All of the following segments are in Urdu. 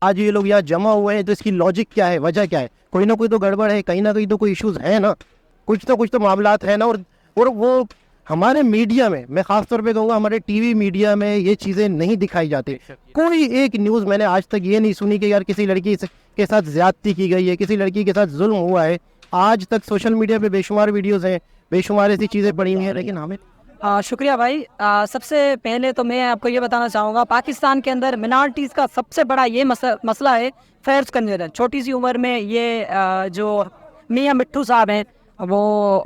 آج یہ لوگ یہاں جمع ہوئے ہیں تو اس کی لاجک کیا ہے, وجہ کیا ہے؟ کوئی نہ کوئی تو گڑبڑ ہے, کہیں نہ کہیں تو کوئی ایشوز ہے نا, کچھ تو معاملات ہیں نا. اور وہ ہمارے میڈیا میں خاص طور پہ کہوں گا, ہمارے ٹی وی میڈیا میں یہ چیزیں نہیں دکھائی جاتی. کوئی ایک نیوز میں نے آج تک یہ نہیں سنی کہ یار کسی لڑکی کے ساتھ زیادتی کی گئی ہے, کسی لڑکی کے ساتھ ظلم ہوا ہے. آج تک سوشل میڈیا پہ بے شمار ویڈیوز ہیں, بے شمار ایسی چیزیں پڑی ہوئی ہیں, لیکن ہمیں شکریہ بھائی. سب سے پہلے تو میں آپ کو یہ بتانا چاہوں گا, پاکستان کے اندر منارٹیز کا سب سے بڑا یہ مسئلہ ہے فیئرز کنورجن. چھوٹی سی عمر میں یہ جو میاں مٹھو صاحب ہیں وہ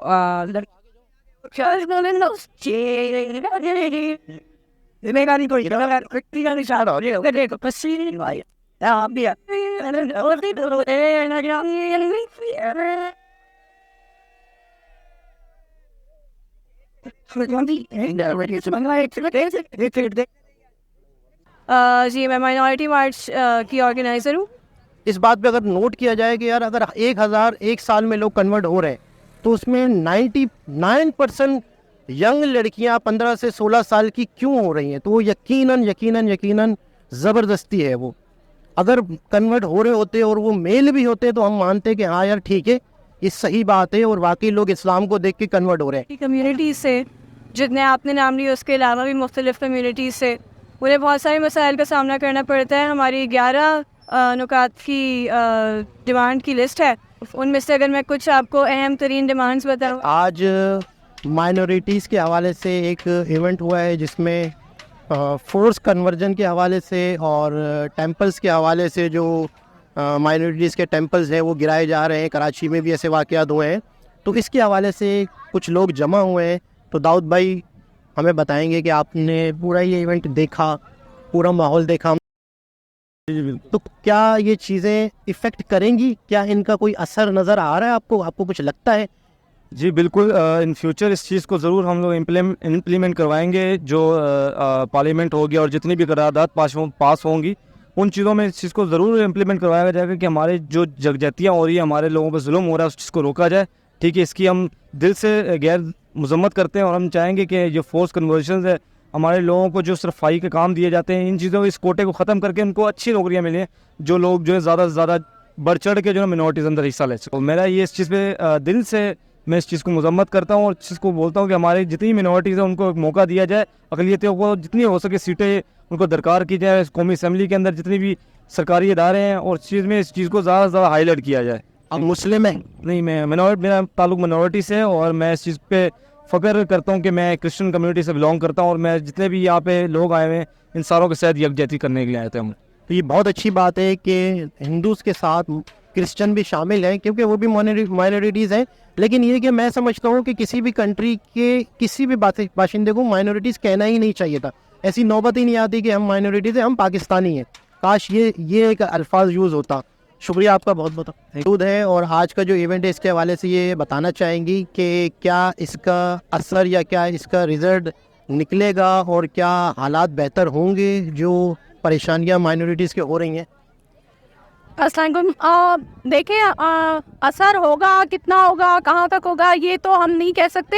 جی میں مائنورٹی مارچ کی آرگنائزر ہوں. اس بات پہ اگر نوٹ کیا جائے کہ یار اگر 1000 ایک سال میں لوگ کنورٹ ہو رہے ہیں تو اس میں 99% ینگ لڑکیاں 15 سے 16 سال کی کیوں ہو رہی ہیں؟ تو وہ یقیناً زبردستی ہے. وہ اگر کنورٹ ہو رہے ہوتے اور وہ میل بھی ہوتے تو ہم مانتے کہ ہاں یار ٹھیک ہے, یہ صحیح بات ہے اور واقعی لوگ اسلام کو دیکھ کے کنورٹ ہو رہے ہیں. کمیونٹیز سے جتنے آپ نے نام لیے, اس کے علاوہ بھی مختلف کمیونٹیز سے انہیں بہت سارے مسائل کا سامنا کرنا پڑتا ہے. ہماری 11 نکات کی ڈیمانڈ کی لسٹ ہے, ان میں سے اگر میں کچھ آپ کو اہم ترین ڈیمانڈز بتاؤں. آج مائنورٹیز کے حوالے سے ایک ایونٹ ہوا ہے جس میں فورس کنورژن کے حوالے سے اور ٹیمپلز کے حوالے سے جو مائنورٹیز کے ٹیمپلز ہیں وہ گرائے جا رہے ہیں. کراچی میں بھی ایسے واقعات ہوئے ہیں, تو اس کے حوالے سے کچھ لوگ جمع ہوئے ہیں. تو داؤد بھائی ہمیں بتائیں گے کہ آپ نے پورا یہ ایونٹ دیکھا, پورا ماحول دیکھا, تو کیا یہ چیزیں ایفیکٹ کریں گی؟ کیا ان کا کوئی اثر نظر آ رہا ہے آپ کو کچھ لگتا ہے؟ جی بالکل, ان فیوچر اس چیز کو ضرور ہم لوگ امپلیمنٹ کروائیں گے. جو پارلیمنٹ ہوگی اور جتنی بھی قرارداد پاس ہوں گی ان چیزوں میں اس چیز کو ضرور امپلیمنٹ کروایا جائے گا کہ ہمارے جو جگجہتیاں ہو رہی ہیں, ہمارے لوگوں پہ ظلم ہو رہا ہے, اس چیز کو روکا جائے. ٹھیک ہے, اس کی ہم دل سے غیر مذمت کرتے ہیں اور ہم چاہیں گے کہ جو فورس کنورژنز ہے, ہمارے لوگوں کو جو صفائی کے کام دیے جاتے ہیں, ان چیزوں اس کوٹے کو ختم کر کے ان کو اچھی نوکریاں ملیں, جو لوگ جو ہے زیادہ سے زیادہ بڑھ چڑھ کے جو ہے منورٹیز اندر حصہ لے سکیں. میرا یہ اس چیز پہ دل سے میں اس چیز کو مذمت کرتا ہوں اور اس چیز کو بولتا ہوں کہ ہمارے جتنی منورٹیز ہیں ان کو ایک موقع دیا جائے, اقلیتوں کو جتنی ہو سکے سیٹیں ان کو درکار کی جائے قومی اسمبلی کے اندر, جتنی بھی سرکاری ادارے ہیں, اور اس چیز کو زیادہ سے زیادہ ہائی لائٹ کیا جائے. اب مسلم ہیں نہیں, میرا تعلق منورٹی سے, اور میں اس چیز پہ فخر کرتا ہوں کہ میں کرسچن کمیونٹی سے بلانگ کرتا ہوں, اور میں جتنے بھی یہاں پہ لوگ آئے ہوئے ہیں ان ساروں کے ساتھ یکجہتی کرنے کے لیے آئے تھے ہم. تو یہ بہت اچھی بات ہے کہ ہندوز کے ساتھ کرسچن بھی شامل ہیں, کیونکہ وہ بھی مائنورٹیز ہیں. لیکن یہ کہ میں سمجھتا ہوں کہ کسی بھی کنٹری کے کسی بھی باشندے کو مائنورٹیز کہنا ہی نہیں چاہیے تھا. ایسی نوبت ہی نہیں آتی کہ ہم مائنورٹیز ہیں, ہم پاکستانی ہیں. کاش یہ ایک الفاظ یوز ہوتا. شکریہ آپ کا بہت موجود ہے. اور آج کا جو ایونٹ ہے اس کے حوالے سے یہ بتانا چاہیں گی کہ کیا اس کا اثر یا کیا اس کا رزلٹ نکلے گا, اور کیا حالات بہتر ہوں گے جو پریشانیاں مائنورٹیز کے ہو رہی ہیں؟ السلام علیکم. دیکھیں اثر ہوگا, کتنا ہوگا, کہاں تک ہوگا, یہ تو ہم نہیں کہہ سکتے,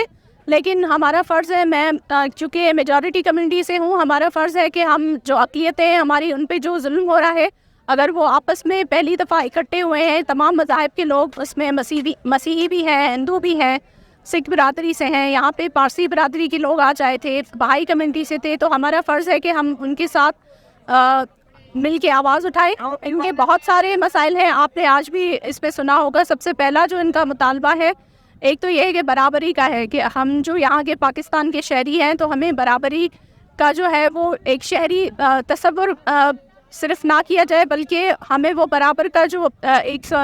لیکن ہمارا فرض ہے, میں چونکہ میجورٹی کمیونٹی سے ہوں, ہمارا فرض ہے کہ ہم جو اقلیتیں ہیں ہماری, ان پہ جو ظلم ہو رہا ہے, اگر وہ آپس میں پہلی دفعہ اکٹھے ہوئے ہیں, تمام مذاہب کے لوگ, اس میں مسیحی بھی ہیں, ہندو بھی ہیں, سکھ برادری سے ہیں, یہاں پہ پارسی برادری کے لوگ آ جائے تھے, بہائی کمیونٹی سے تھے, تو ہمارا فرض ہے کہ ہم ان کے ساتھ مل کے آواز اٹھائیں. ان کے بہت سارے مسائل ہیں, آپ نے آج بھی اس پہ سنا ہوگا. سب سے پہلا جو ان کا مطالبہ ہے, ایک تو یہ ہے کہ برابری کا ہے, کہ ہم جو یہاں کے پاکستان کے شہری ہیں تو ہمیں برابری کا جو ہے وہ ایک شہری تصور صرف نہ کیا جائے, بلکہ ہمیں وہ برابر کا جو ایک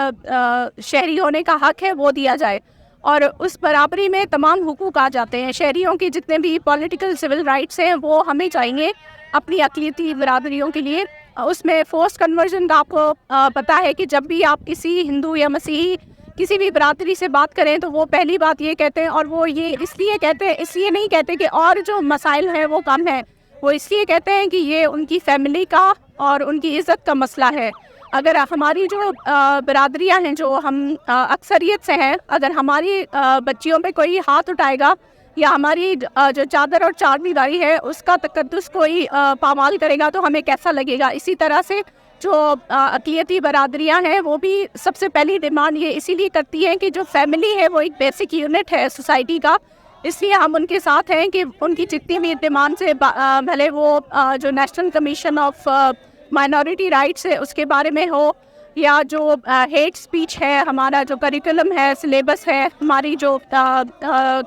شہری ہونے کا حق ہے وہ دیا جائے. اور اس برابری میں تمام حقوق آ جاتے ہیں. شہریوں کے جتنے بھی پولیٹیکل سول رائٹس ہیں وہ ہمیں چاہیے اپنی اقلیتی برادریوں کے لیے. اس میں فورس کنورژن کا آپ کو پتہ ہے کہ جب بھی آپ کسی ہندو یا مسیحی کسی بھی برادری سے بات کریں تو وہ پہلی بات یہ کہتے ہیں, اور وہ یہ اس لیے نہیں کہتے کہ اور جو مسائل ہیں وہ کم ہیں, وہ اس لیے کہتے ہیں کہ یہ ان کی فیملی کا اور ان کی عزت کا مسئلہ ہے. اگر ہماری جو برادریاں ہیں جو ہم اکثریت سے ہیں, اگر ہماری بچیوں پہ کوئی ہاتھ اٹھائے گا یا ہماری جو چادر اور چادری داری ہے اس کا تقدس کوئی پامال کرے گا تو ہمیں کیسا لگے گا. اسی طرح سے جو اقلیتی برادریاں ہیں وہ بھی سب سے پہلی ڈیمانڈ یہ اسی لیے کرتی ہیں کہ جو فیملی ہے وہ ایک بیسک یونٹ ہے سوسائٹی کا، اس لیے ہم ان کے ساتھ ہیں کہ ان کی جتنی بھی ڈیمانڈ سے بھلے وہ جو national commission of minority rights ہے اس کے بارے میں ہو، یا جو ہیٹ سپیچ ہے، ہمارا جو کریکولم ہے، سلیبس ہے، ہماری جو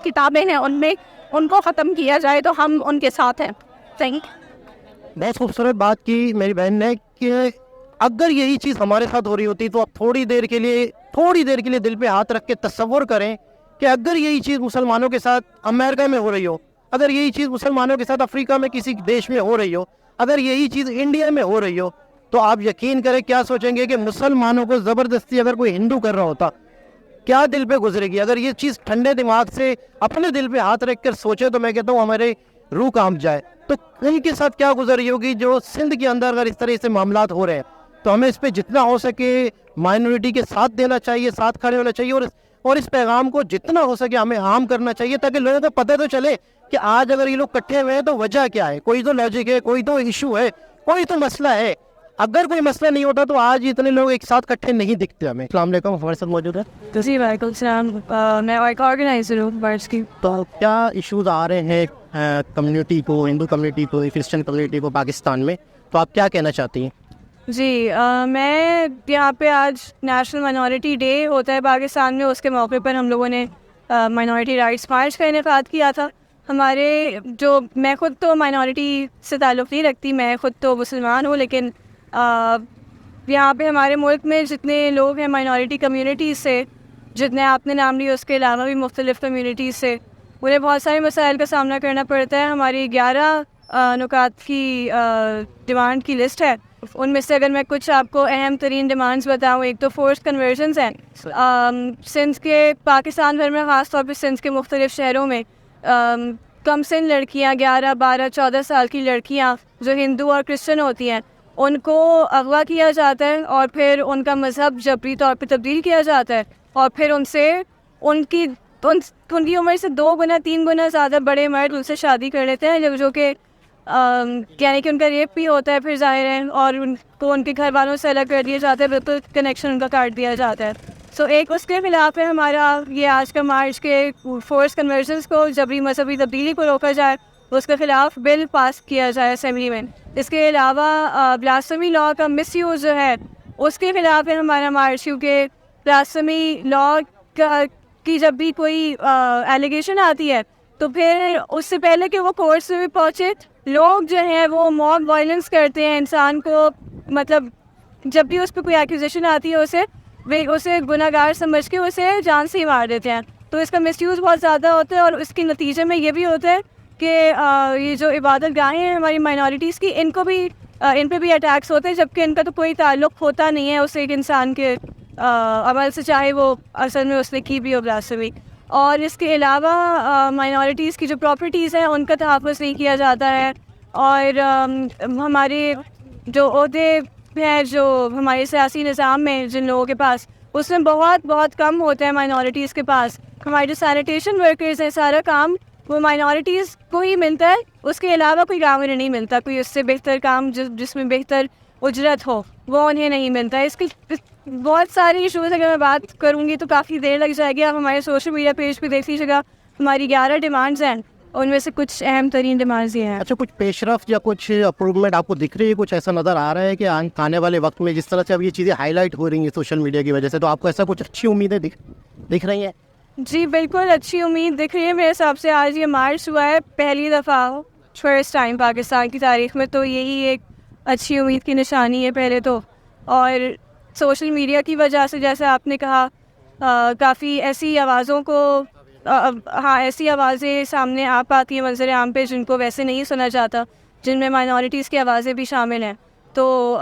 کتابیں ہیں ان میں ان کو ختم کیا جائے تو ہم ان کے ساتھ ہیں. Thank you. بہت خوبصورت بات کی میری بہن نے کہ اگر یہی چیز ہمارے ساتھ ہو رہی ہوتی تو آپ تھوڑی دیر کے لیے دل پہ ہاتھ رکھ کے تصور کریں کہ اگر یہی چیز مسلمانوں کے ساتھ امریکہ میں ہو رہی ہو، اگر یہی چیز مسلمانوں کے ساتھ افریقہ میں کسی دیش میں ہو رہی ہو، اگر یہی چیز انڈیا میں ہو رہی ہو، تو آپ یقین کریں کیا سوچیں گے کہ مسلمانوں کو زبردستی اگر کوئی ہندو کر رہا ہوتا کیا دل پہ گزرے گی. اگر یہ چیز ٹھنڈے دماغ سے اپنے دل پہ ہاتھ رکھ کر سوچے تو میں کہتا ہوں ہمارے روح کانپ جائے. تو ان کے ساتھ کیا گزر رہی ہوگی جو سندھ کے اندر اگر اس طرح سے معاملات ہو رہے ہیں. تو ہمیں اس پہ جتنا ہو سکے مائنورٹی کے ساتھ دینا چاہیے، ساتھ کھڑے ہونا چاہیے، اور اس پیغام کو جتنا ہو سکے ہمیں عام کرنا چاہیے تاکہ لوگوں کو پتہ تو چلے کہ آج اگر یہ لوگ کٹھے ہوئے ہیں تو وجہ کیا ہے، کوئی تو لاجک ہے، کوئی تو ایشو ہے، کوئی تو مسئلہ ہے. اگر کوئی مسئلہ نہیں ہوتا تو آج اتنے لوگ ایک ساتھ کٹھے نہیں دکھتے ہمیں. السلام علیکم، ہمارے ساتھ موجود ہے. جی وعلیکم السلام. میں ایک آرگنائزر ہوں برڈس کی. تو کیا ایشوز آ رہے ہیں کمیونٹی کو، ہندو کمیونٹی کو، کرسچن کمیونٹی کو پاکستان میں، تو آپ کیا کہنا چاہتی ہیں؟ جی میں یہاں پہ آج نیشنل مائنورٹی ڈے ہوتا ہے پاکستان میں، اس کے موقع پر ہم لوگوں نے مائنورٹی رائٹس مارچ کا انعقاد کیا تھا. میں خود تو مائنورٹی سے تعلق نہیں رکھتی، میں خود تو مسلمان ہوں، لیکن یہاں پہ ہمارے ملک میں جتنے لوگ ہیں مائنورٹی کمیونٹیز سے، جتنے آپ نے نام لیا اس کے علاوہ بھی مختلف کمیونٹیز سے، انہیں بہت سارے مسائل کا سامنا کرنا پڑتا ہے. ہماری 11 نکات کی ڈیمانڈ کی لسٹ ہے. ان میں سے اگر میں کچھ آپ کو اہم ترین ڈیمانڈز بتاؤں، ایک تو فورس کنورژنز ہیں. سندھ کے پاکستان بھر میں، خاص طور پہ سندھ کے مختلف شہروں میں کم سن لڑکیاں، 11، 12، 14 سال کی لڑکیاں جو ہندو اور کرسچن ہوتی ہیں، ان کو اغوا کیا جاتا ہے اور پھر ان کا مذہب جبری طور پہ تبدیل کیا جاتا ہے، اور پھر ان کی عمر سے 2 گنا 3 گنا زیادہ بڑے مرد ان سے شادی کر لیتے ہیں، جو کہ یعنی کہ ان کا ریپ بھی ہوتا ہے پھر ظاہر ہے، اور ان کو ان کے گھر والوں سے الگ کر دیا جاتا ہے، بالکل کنیکشن ان کا کاٹ دیا جاتا ہے. سو ایک اس کے خلاف ہے ہمارا یہ آج کا مارچ کے فورس کنورژنس کو، جبری مذہبی تبدیلی کو روکا جائے، اس کے خلاف بل پاس کیا جائے اسمبلی میں. اس کے علاوہ بلاسفیمی لا کا مس یوز جو ہے اس کے خلاف ہے ہمارا مارچ، کیونکہ بلاسفیمی لا کی جب بھی کوئی ایلیگیشن آتی ہے تو پھر اس سے پہلے کہ وہ کورٹس میں بھی پہنچے، لوگ جو ہیں وہ موب وائلنس کرتے ہیں انسان کو، مطلب جب بھی اس پہ کوئی ایکوزیشن آتی ہے اسے گناہ گار سمجھ کے اسے جان سے ہی مار دیتے ہیں. تو اس کا مس یوز بہت زیادہ ہوتا ہے، اور اس کے نتیجے میں یہ بھی ہوتا ہے کہ یہ جو عبادت گاہیں ہیں ہماری مائنورٹیز کی، ان پہ بھی اٹیکس ہوتے ہیں، جبکہ ان کا تو کوئی تعلق ہوتا نہیں ہے اس ایک انسان کے عمل سے، چاہے وہ اصل میں اس نے کی بھی ہو بلاسفیمی. اور اس کے علاوہ مائنورٹیز کی جو پراپرٹیز ہیں ان کا تحفظ نہیں کیا جاتا ہے، اور ہمارے جو عہدے ہیں جو ہمارے سیاسی نظام میں جن لوگوں کے پاس، اس میں بہت بہت کم ہوتے ہیں مائنورٹیز کے پاس. ہمارے جو سینیٹیشن ورکرز ہیں، سارا کام وہ مائنورٹیز کو ہی ملتا ہے، اس کے علاوہ کوئی کام انہیں نہیں ملتا، کوئی اس سے بہتر کام جس میں بہتر اجرت ہو وہ انہیں نہیں ملتا. اس کی بہت ساری ایشوز اگر میں بات کروں گی تو کافی دیر لگ جائے گی. آپ ہمارے سوشل میڈیا پیج پہ دیکھ لیجیے گا، ہماری 11 ڈیمانڈز ہیں، ان میں سے کچھ اہم ترین ڈیمانڈز یہ ہیں. اچھا، کچھ پیش رفت یا کچھ امپروومنٹ آپ کو دکھ رہی ہے؟ کچھ ایسا نظر آ رہا ہے کہ آنے والے وقت میں جس طرح سے اب یہ چیزیں ہائی لائٹ ہو رہی ہیں سوشل میڈیا کی وجہ سے، تو آپ کو ایسا کچھ اچھی امیدیں دکھ رہی ہیں؟ جی بالکل اچھی امید دکھ رہی ہے. میرے حساب سے آج یہ مارچ ہوا ہے پہلی دفعہ فرسٹ ٹائم پاکستان کی تاریخ میں، تو یہی ایک اچھی امید کی نشانی ہے پہلے تو. اور سوشل میڈیا کی وجہ سے جیسے آپ نے کہا کافی ایسی آوازوں کو ایسی آوازیں سامنے آ پاتی ہیں منظر عام پہ جن کو ویسے نہیں سنا جاتا، جن میں مائنورٹیز کی آوازیں بھی شامل ہیں. تو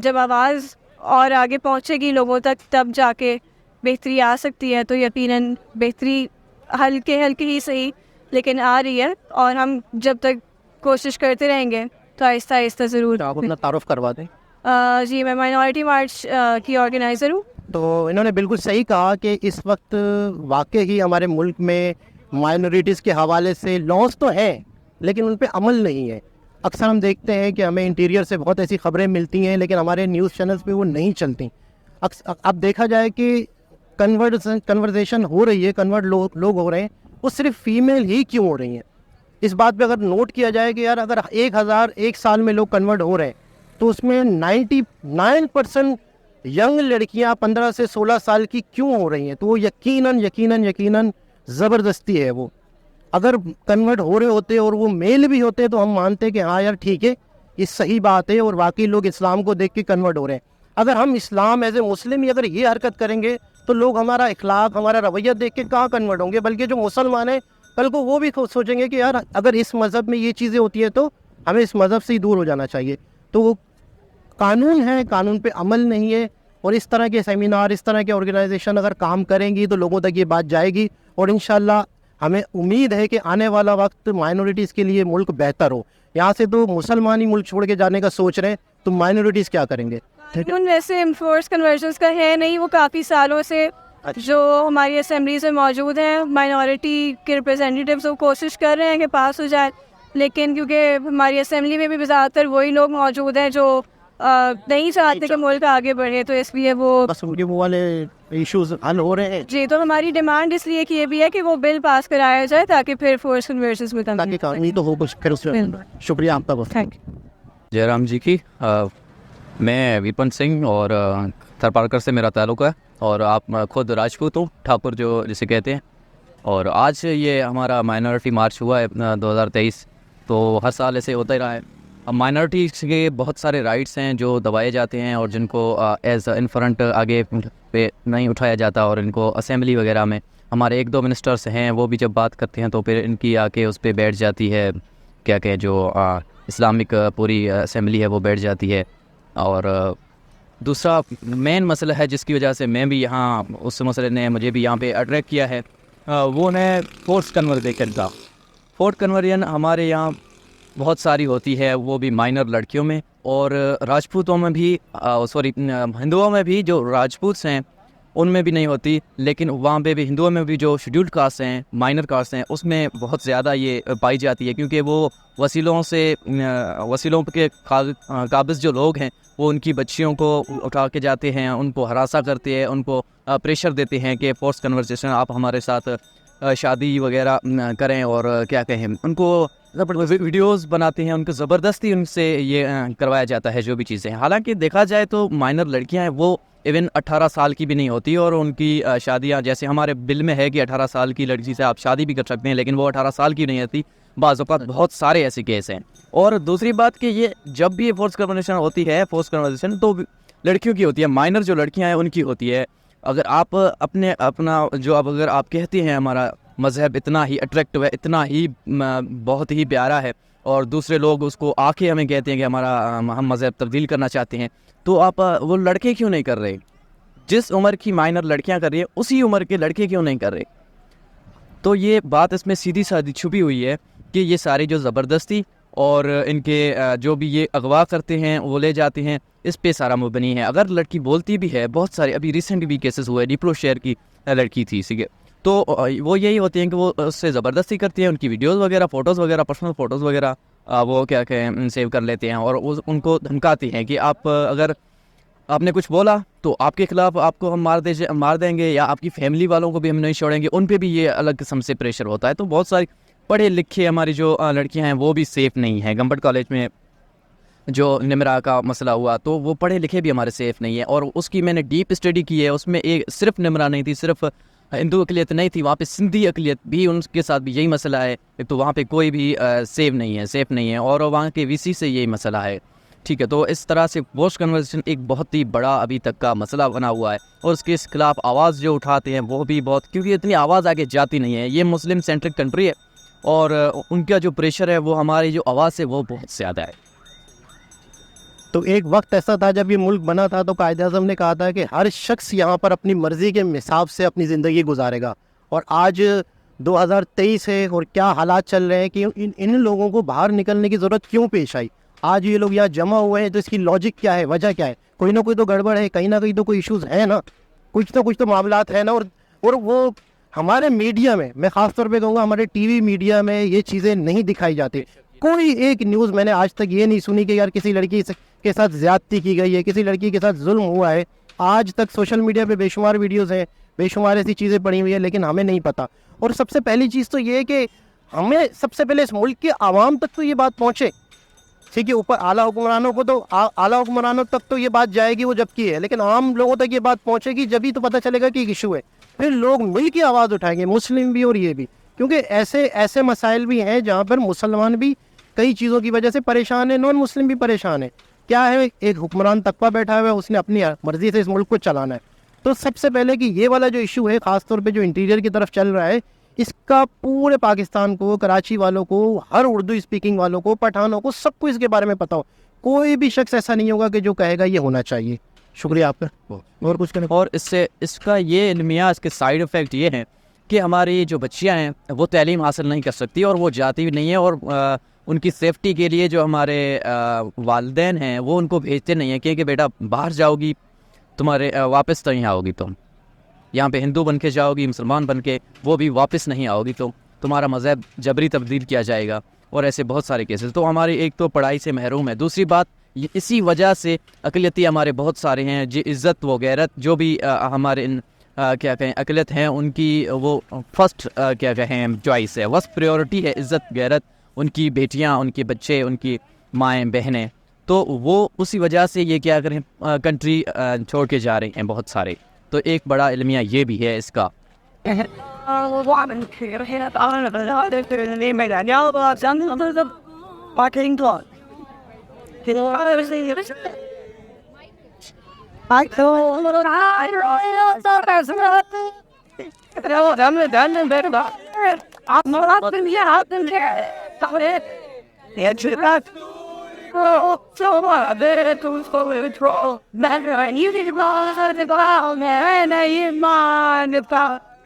جب آواز اور آگے پہنچے گی لوگوں تک تب جا کے بہتری آ سکتی ہے. تو یقیناً بہتری ہلکے ہی صحیح لیکن آ رہی ہے، اور ہم جب تک کوشش کرتے رہیں گے تو آہستہ آہستہ ضرور. آپ اپنا تعارف کروا دیں. جی میں مائنورٹی مارچ کی آرگنائزر ہوں. تو انہوں نے بالکل صحیح کہا کہ اس وقت واقعی ہمارے ملک میں مائنورٹیز کے حوالے سے لاس تو ہیں لیکن ان پہ عمل نہیں ہے. اکثر ہم دیکھتے ہیں کہ ہمیں انٹیریئر سے بہت ایسی خبریں ملتی ہیں لیکن ہمارے نیوز چینلز پہ وہ نہیں چلتی. اب دیکھا جائے کہ کنورزیشن ہو رہی ہے, کنورٹ لوگ ہو رہے ہیں, وہ صرف فیمیل ہی کیوں ہو رہی ہیں؟ اس بات پہ اگر نوٹ کیا جائے کہ یار اگر 1000 ایک سال میں لوگ کنورٹ ہو رہے ہیں تو اس میں 99% ینگ لڑکیاں 15 سے 16 سال کی کیوں ہو رہی ہیں؟ تو وہ یقیناً زبردستی ہے. وہ اگر کنورٹ ہو رہے ہوتے اور وہ میل بھی ہوتے تو ہم مانتے کہ ہاں یار ٹھیک ہے یہ صحیح بات ہے اور واقعی لوگ اسلام کو دیکھ کے کنورٹ ہو رہے ہیں. اگر ہم اسلام ایز اے مسلم ہی اگر یہ حرکت کریں گے تو لوگ ہمارا اخلاق ہمارا رویہ دیکھ کے کہاں کنورٹ ہوں گے؟ بلکہ جو مسلمان ہیں کل کو وہ بھی سوچیں گے کہ یار اگر اس مذہب میں یہ چیزیں ہوتی ہیں تو ہمیں اس مذہب سے ہی دور ہو جانا چاہیے. تو وہ قانون ہے, قانون پہ عمل نہیں ہے, اور اس طرح کے سیمینار, اس طرح کے آرگنائزیشن اگر کام کریں گی تو لوگوں تک یہ بات جائے گی, اور انشاءاللہ ہمیں امید ہے کہ آنے والا وقت مائنورٹیز کے لیے ملک بہتر ہو. یہاں سے تو مسلمان ہی ملک چھوڑ کے جانے کا سوچ رہے ہیں, تو مائنورٹیز کیا کریں گے؟ قانون ویسے انفورس کنورژنس کا ہے نہیں, وہ کافی سالوں سے جو ہماری اسمبلیز میں موجود ہیں مائنورٹی کے ریپرزینٹیوز وہ کوشش کر رہے ہیں کہ پاس ہو جائے, لیکن کیونکہ ہماری اسمبلی میں بھی زیادہ تر وہی لوگ موجود ہیں جو نہیں چاہتے کہ ملک آگے بڑھے, تو اس لیے وہ بس ان کے وہ والے ایشوز حل ہو رہے ہیں. جی, تو ہماری ڈیمانڈ اس لیے کہ یہ بھی ہے کہ وہ بل پاس کرایا جائے تاکہ پھر فورس کنورژنس میں تاکہ قانونی تو ہو کچھ. پھر اس میں شکریہ آپ کا بہت. Thank you. جے رام جی کی میں ویپن سنگھ اور تھر پارکر سے میرا تعلق ہے, اور آپ خود راجپوت ہوں, ٹھاکر جو جسے کہتے ہیں. اور آج یہ ہمارا مائنورٹی مارچ ہوا ہے 2023, تو ہر سال ایسے ہوتا ہی رہا ہے. اب مائنورٹیز کے بہت سارے رائٹس ہیں جو دبائے جاتے ہیں اور جن کو ایز ان فرنٹ آگے پہ نہیں اٹھایا جاتا, اور ان کو اسمبلی وغیرہ میں ہمارے 1-2 منسٹرس ہیں وہ بھی جب بات کرتے ہیں تو پھر ان کی آ کے اس پہ بیٹھ جاتی ہے, کیا کہ جو اسلامک پوری اسمبلی ہے وہ بیٹھ جاتی ہے. اور دوسرا مین مسئلہ ہے جس کی وجہ سے میں بھی یہاں اس مسئلے نے مجھے بھی یہاں پہ اٹریکٹ کیا ہے, وہ ہے فورس کنورژن کا. فورس کنورژن ہمارے یہاں بہت ساری ہوتی ہے, وہ بھی مائنر لڑکیوں میں, اور راجپوتوں میں بھی ہندوؤں میں بھی جو راجپوتس ہیں ان میں بھی نہیں ہوتی, لیکن وہاں پہ بھی ہندوؤں میں بھی جو شیڈیولڈ کاسٹ ہیں, مائنر کاسٹ ہیں, اس میں بہت زیادہ یہ پائی جاتی ہے, کیونکہ وہ وسیلوں کے قابض جو لوگ ہیں وہ ان کی بچیوں کو اٹھا کے جاتے ہیں, ان کو ہراساں کرتے ہیں, ان کو پریشر دیتے ہیں کہ فورس کنورژن آپ ہمارے ساتھ شادی وغیرہ کریں, اور کیا کہیں ان کو ویڈیوز بناتے ہیں, ان کو زبردستی ان سے یہ کروایا جاتا ہے جو بھی چیزیں ہیں. حالانکہ دیکھا جائے تو مائنر لڑکیاں ہیں وہ ایون 18 سال کی بھی نہیں ہوتی, اور ان کی شادیاں جیسے ہمارے بل میں ہے کہ 18 سال کی لڑکی سے آپ شادی بھی کر سکتے ہیں, لیکن وہ 18 سال کی نہیں ہوتی. بعض اوقات بہت سارے ایسے کیس ہیں. اور دوسری بات کہ یہ جب بھی فورس کنورژن ہوتی ہے, فورس کنورژن تو لڑکیوں کی ہوتی ہے, مائنر جو لڑکیاں ہیں ان کی ہوتی ہے. اگر آپ اگر آپ کہتے ہیں ہمارا مذہب اتنا ہی اٹریکٹیو ہے, اتنا ہی بہت ہی پیارا ہے, اور دوسرے لوگ اس کو آ کے ہمیں کہتے ہیں کہ ہم مذہب تبدیل کرنا چاہتے ہیں, تو آپ وہ لڑکے کیوں نہیں کر رہے؟ جس عمر کی مائنر لڑکیاں کر رہی ہیں اسی عمر کے لڑکے کیوں نہیں کر رہے؟ تو یہ بات اس میں سیدھی سادھی چھپی ہوئی ہے کہ یہ ساری جو زبردستی اور ان کے جو بھی یہ اغوا کرتے ہیں وہ لے جاتے ہیں, اس پہ سارا مبنی ہے. اگر لڑکی بولتی بھی ہے, بہت سارے ابھی ریسنٹ بھی کیسز ہوئے, ڈپلو شہر کی لڑکی تھی تو وہ یہی ہوتے ہیں کہ وہ اس سے زبردستی کرتی ہیں, ان کی ویڈیوز وغیرہ, فوٹوز وغیرہ, پرسنل فوٹوز وغیرہ وہ کیا کہیں سیو کر لیتے ہیں, اور ان کو دھمکاتی ہیں کہ اگر آپ نے کچھ بولا تو آپ کے خلاف آپ کو ہم مار دیں گے, یا آپ کی فیملی والوں کو بھی ہم نہیں چھوڑیں گے. ان پہ بھی یہ الگ قسم سے پریشر ہوتا ہے. تو بہت ساری پڑھے لکھے ہماری جو لڑکیاں ہیں وہ بھی سیف نہیں ہیں. گمبٹ کالج میں جو نمرا کا مسئلہ ہوا تو وہ پڑھے لکھے بھی ہمارے سیف نہیں ہیں, اور اس کی میں نے ڈیپ اسٹڈی کی ہے. اس میں ایک صرف نمرا نہیں تھی, صرف ہندو اقلیت نہیں تھی, وہاں پہ سندھی اقلیت بھی, ان کے ساتھ بھی یہی مسئلہ ہے. تو وہاں پہ کوئی بھی سیف نہیں ہے, اور وہاں کے وی سی سے یہی مسئلہ ہے. ٹھیک ہے, تو اس طرح سے فورس کنورژن ایک بہت ہی بڑا ابھی تک کا مسئلہ بنا ہوا ہے, اور اس کے خلاف آواز جو اٹھاتے ہیں وہ بھی بہت, کیونکہ اتنی آواز آگے جاتی نہیں ہے. یہ مسلم سینٹرک کنٹری ہے, اور ان کا جو پریشر ہے وہ ہماری جو آواز ہے وہ بہت زیادہ ہے. تو ایک وقت ایسا تھا جب یہ ملک بنا تھا تو قائد اعظم نے کہا تھا کہ ہر شخص یہاں پر اپنی مرضی کے حساب سے اپنی زندگی گزارے گا, اور آج 2023 ہے اور کیا حالات چل رہے ہیں کہ ان لوگوں کو باہر نکلنے کی ضرورت کیوں پیش آئی. آج یہ لوگ یہاں جمع ہوئے ہیں تو اس کی لاجک کیا ہے, وجہ کیا ہے؟ کوئی نہ کوئی تو گڑبڑ ہے, کہیں نہ کہیں تو کوئی ایشوز ہے نا, کچھ تو معاملات ہیں نا. اور وہ ہمارے میڈیا میں, میں خاص طور پہ کہوں گا ہمارے ٹی وی میڈیا میں یہ چیزیں نہیں دکھائی جاتی. کوئی ایک نیوز میں نے آج تک یہ نہیں سنی کہ یار کسی لڑکی کے ساتھ زیادتی کی گئی ہے, کسی لڑکی کے ساتھ ظلم ہوا ہے. آج تک سوشل میڈیا پہ بے شمار ویڈیوز ہیں, بے شمار ایسی چیزیں پڑی ہوئی ہیں, لیکن ہمیں نہیں پتہ. اور سب سے پہلی چیز تو یہ ہے کہ ہمیں سب سے پہلے اس ملک کے عوام تک تو یہ بات پہنچے. ٹھیک ہے, اوپر اعلیٰ حکمرانوں کو تو اعلیٰ حکمرانوں تک تو یہ بات جائے گی وہ جب کی ہے, لیکن عام لوگوں تک یہ بات پہنچے گی جبھی تو پتہ چلے گا کہ ایک ایشو ہے. پھر لوگ مل کے آواز اٹھائیں گے, مسلم بھی اور یہ بھی, کیونکہ ایسے مسائل بھی ہیں جہاں پر مسلمان بھی کئی چیزوں کی وجہ سے پریشان ہیں, نان مسلم بھی پریشان ہیں. کیا ہے, ایک حکمران تقویٰ بیٹھا ہوا ہے, اس نے اپنی مرضی سے اس ملک کو چلانا ہے. تو سب سے پہلے کہ یہ والا جو ایشو ہے خاص طور پہ جو انٹیریئر کی طرف چل رہا ہے, اس کا پورے پاکستان کو, کراچی والوں کو, ہر اردو اسپیکنگ والوں کو, پٹھانوں کو, سب کو اس کے بارے میں پتہ ہو. کوئی بھی شخص ایسا نہیں ہوگا کہ جو کہے گا یہ ہونا چاہیے. شکریہ آپ کا. اور کچھ کہنے؟ اور اس کا یہ علمیہ, اس کے سائیڈ افیکٹ یہ ہیں کہ ہماری جو بچیاں ہیں وہ تعلیم حاصل نہیں کر سکتی اور وہ جاتی بھی نہیں ہیں, اور ان کی سیفٹی کے لیے جو ہمارے والدین ہیں وہ ان کو بھیجتے نہیں ہیں کہ بیٹا باہر جاؤ گی, تمہارے واپس تو نہیں آؤ گی, تم یہاں پہ ہندو بن کے جاؤ گی, مسلمان بن کے, وہ بھی واپس نہیں آؤ گی, تو تمہارا مذہب جبری تبدیل کیا جائے گا. اور ایسے بہت سارے کیسز. تو ہماری ایک تو پڑھائی سے محروم ہے. دوسری بات, اسی وجہ سے اقلیتی ہمارے بہت سارے ہیں, جو عزت و غیرت جو بھی ہمارے کیا کہیں اقلیت ہیں ان کی وہ فرسٹ کیا کہیں چوائس ہے, فرسٹ پریورٹی ہے عزت غیرت, ان کی بیٹیاں, ان کے بچے, ان کی مائیں بہنیں. تو وہ اسی وجہ سے یہ کیا کریں کنٹری چھوڑ کے جا رہے ہیں بہت سارے. تو ایک بڑا علمیہ یہ بھی ہے اس کا.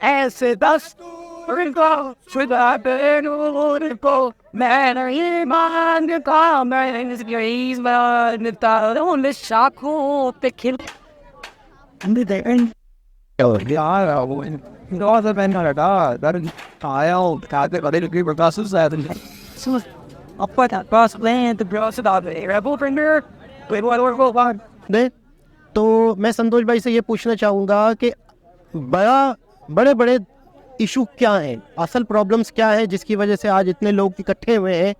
ایسے دس شدہ کو میں ایمان کا میں تاروں شاخوں پہ کھل تو میں سنتوش بھائی سے یہ پوچھنا چاہوں گا کہ بڑے بڑے ایشو کیا ہیں, اصل پرابلمس کیا ہیں جس کی وجہ سے آج اتنے لوگ اکٹھے ہوئے ہیں,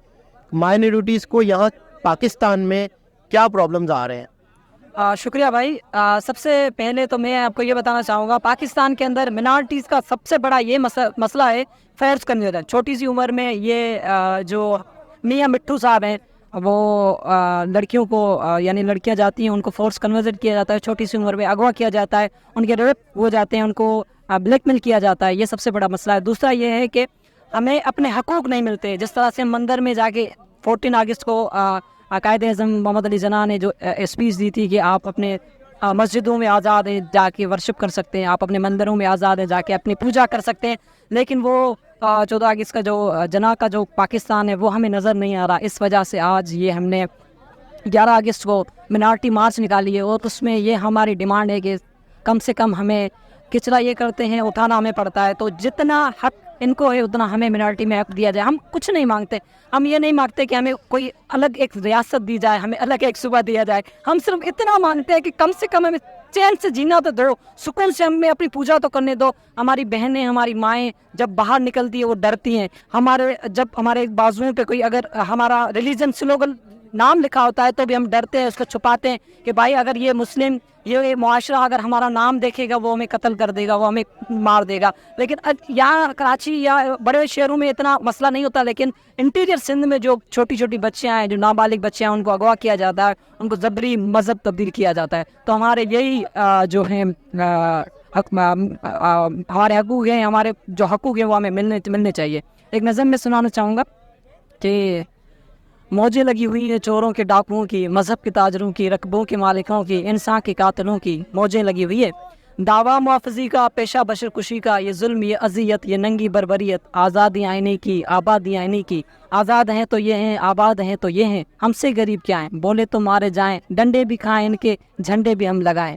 مائنورٹیز کو یہاں پاکستان میں کیا پرابلمز آ رہے ہیں؟ شکریہ بھائی. سب سے پہلے تو میں آپ کو یہ بتانا چاہوں گا پاکستان کے اندر منارٹیز کا سب سے بڑا یہ مسئلہ ہے فیئرس کنورژن. چھوٹی سی عمر میں یہ جو میاں مٹھو صاحب ہیں وہ لڑکیوں کو یعنی لڑکیاں جاتی ہیں ان کو فورس کنورژن کیا جاتا ہے, چھوٹی سی عمر میں اغوا کیا جاتا ہے, ان کے ریپ ہو جاتے ہیں, ان کو بلیک میل کیا جاتا ہے. یہ سب سے بڑا مسئلہ ہے. دوسرا یہ ہے کہ ہمیں اپنے حقوق نہیں ملتے. جس طرح سے مندر میں جا کے 14 اگست کو قائد اعظم محمد علی جناح نے جو اسپیچ دی تھی کہ آپ اپنے مسجدوں میں آزاد ہیں جا کے ورشپ کر سکتے ہیں, آپ اپنے مندروں میں آزاد ہیں جا کے اپنی پوجا کر سکتے ہیں, لیکن وہ 14 اگست کا جو جناح کا جو پاکستان ہے وہ ہمیں نظر نہیں آ رہا. اس وجہ سے آج یہ ہم نے 11 اگست کو منارٹی مارچ نکالی ہے, اور اس میں یہ ہماری ڈیمانڈ ہے کہ کم سے کم ہمیں کچرا یہ کرتے ہیں اٹھانا ہمیں پڑتا ہے, تو جتنا حق ان کو ہے اتنا ہمیں منارٹی میں حق دیا جائے. ہم کچھ نہیں مانگتے, ہم یہ نہیں مانگتے کہ ہمیں کوئی الگ ایک ریاست دی جائے, ہمیں الگ ایک صوبہ دیا جائے. ہم صرف اتنا مانگتے ہیں کہ کم سے کم ہمیں چین سے جینا تو دو, سکون سے ہمیں اپنی پوجا تو کرنے دو. ہماری بہنیں, ہماری مائیں جب باہر نکلتی ہیں وہ ڈرتی ہیں. جب ہمارے بازوؤں پہ کوئی اگر ہمارا ریلیجن سلوگن نام لکھا ہوتا ہے تو بھی ہم ڈرتے ہیں, اس کو چھپاتے ہیں کہ بھائی اگر یہ مسلم یہ معاشرہ اگر ہمارا نام دیکھے گا وہ ہمیں قتل کر دے گا, وہ ہمیں مار دے گا. لیکن یہاں کراچی یا بڑے شہروں میں اتنا مسئلہ نہیں ہوتا, لیکن انٹیریئر سندھ میں جو چھوٹی چھوٹی بچیاں ہیں, جو نابالغ بچیاں ہیں, ان کو اغوا کیا جاتا ہے, ان کو جبری مذہب تبدیل کیا جاتا ہے. تو ہمارے یہی جو ہیں ہمارے حقوق ہیں, ہمارے جو حقوق ہیں وہ ہمیں ملنے چاہیے. ایک نظم میں سنانا چاہوں گا کہ موجیں لگی ہوئی ہیں چوروں کے ڈاکوؤں کی, مذہب کے تاجروں کی, رقبوں کے مالکوں کی, انسان کے قاتلوں کی موجیں لگی ہوئی ہے. دعویٰ محافظی کا, پیشہ بشر کشی کا, یہ ظلم, یہ اذیت, یہ ننگی بربریت, آزادی آئینی کی, آبادی آئینی کی. آزاد ہیں تو یہ ہیں, آباد ہیں تو یہ ہیں, ہم سے غریب کیا ہیں, بولے تو مارے جائیں, ڈنڈے بھی کھائیں ان کے, جھنڈے بھی ہم لگائیں.